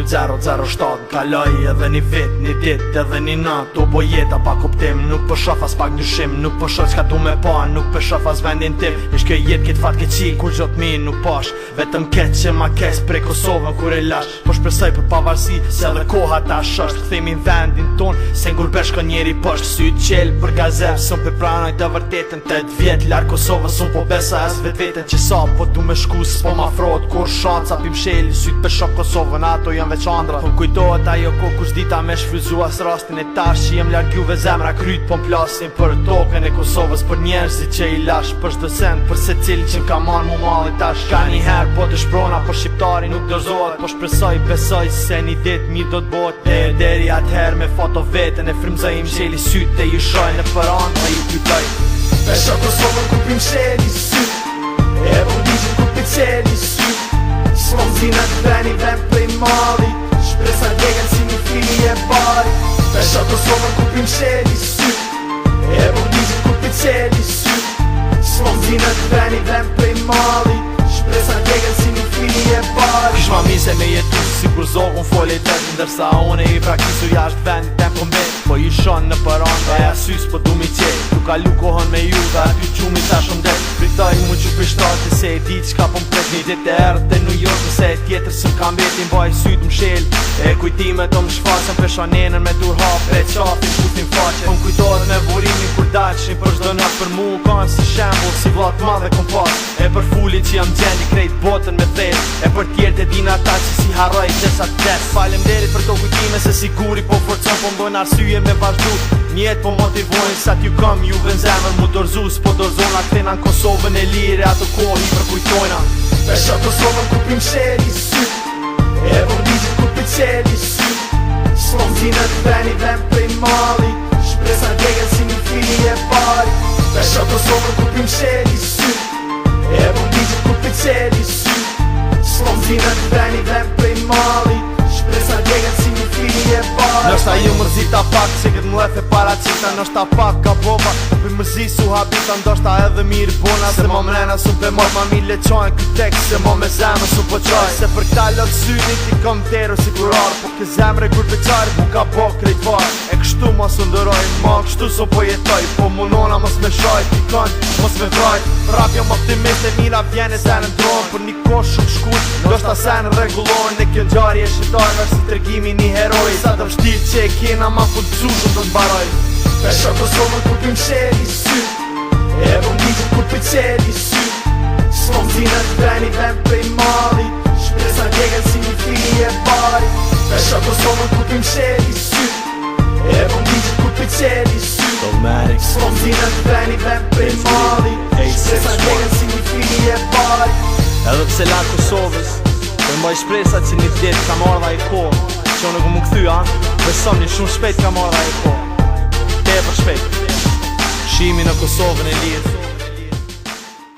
Ky 007 kaloj edhe një vit, një dit edhe një nat. Tu po jeta pa kuptim, nuk po shof as pak dyshim. Nuk po shof çka tu me pa, nuk po shof as vendin tim. Ish kjo jet kit fat keqi, kur gjot mi nuk pash. Vetëm keq që ma kes prej Kosovën kur e lash. Po shpresoj për pavarësi, se edhe koha tash është. Themi vendin ton, se ngulbesh ka njeri poshtë. Syt qel për gazep, sëm për pranoj të vërtetën. 8 vjet larg Kosovës, unë po besa as vetveten që sa po du me shku, s'po ma frot kur shanca pim sheli. Syt për shok Kosovën, ato janë veç andra. Po kujtohet ajo ko kush dita me shfryzu as rastin e tash. Që jem larg juve zemra kryt po m'plasin për tokën e Kosovës. Për njerëzit që i lash, për çdo send, për secilin që m'ka marrë mu malli tash. Ka një herë po të shprona, por shqiptari nuk dorzohet. Po shpresoj, besoj se një dit mirë do t'bohet. E deri atëherë me foto veten e frymzoj im sheli syt e ju shoj në përand dhe ju pytoj. Pesha Kosovën ku pim sheli syt, e vëndigjit ku pi celi syt. S'mon zina të veni ven prej mali, shpresa djegën si një fili e bari. Pesha Kosovën ku pim sheli syt, e vëndigjit ku pi celi syt. S'mon zina të veni ven prej mali, shpresa djegën si një fili e bari. Kish ma mise me jetu, si kur zogun foli të ndërsa une i prakisu jashtë vendit tempo me. Po i shon në përand dhe asys po du mi qej. Tu kalu kohën me ju dhe aty gjumi ta shumë det. Pritoj mu që pështati se e di qka po mpret. Një dit e erë të New York nëse e tjetër së m'kam betin baj syt m'shel. E kujtime të m'shfaqen peshanenën me dur hap e qafi kutin faqen. Po m'kujtohet me vurimin kur daqin për shdo nga për mu kanë si shembull, si vlat madhe kompas. E për fulin që jam gjendi krejt botën me thet. E për tjerët e din ata që si harroj qesa t'des. Faleminderit për to kujtime se siguri po forcon po m'dojnë arsye me vazhdu. Njet po motivojnë sa t'ju kam juve n'zemër. Mu dorzu s'po dorzona këtena në Kosovën e lire ato kohë i përkujtojna. Pesha Kosovën ku pim sheli syt, e vëndigjit ku pi celi syt. S'mon zina të veni ven prej mali, shpresa djegën si një fili e bari. Pesha Kosovën ku pim sheli syt, e vëndigjit ku pi celi syt. S'mon zina të veni ven prej mali, shpresa djegën si një fili e bari. Nështë ju mërzita pak, që këtë mlef e paracita. Nështë pak ka boba, për mërzi su habita. Ndoshta edhe mirë bona, se ma mrena su pe mor. Ma mi leqojnë këtë tekst, se ma me zemë su po qoj. Se për këta lëtë syni ti kom tero si kurar. Po ke zemre kur peqari, mu ka bo krejt var. E kështu mos ndëroj, ma kështu so po jetoj. Po munona mos me shoj, pikon, mos me vroj. Rap jam optimist e mira vjene se në ndronë. Për një kosh shumë shkut, ndoshta se në regulojnë. Në kjo nxari e shqitarve si tërgimi një heroj. Sa të vështir që e kena ma fullcu shumë do t'baroj. Pesha Kosovën ku pim sheli syt, e vëndigjit ku pi celi syt. S'mon zina të veni ven prej mali, shpresa djegën si një fili e bari. Pesha Kosovën ku pim sheli syt, e vëndigjit ku pi celi syt. S'mon zina të veni ven prej mali, shpresa djegën si një fili e bari. Edhe pse la Kosovës, për mbaj shpresa që një dit ka marrë i kohë. Që unë ku më këthy, besom një shumë shpejt ka marrë i kohë. Te për shpejt Shimi në Kosovën e lirë.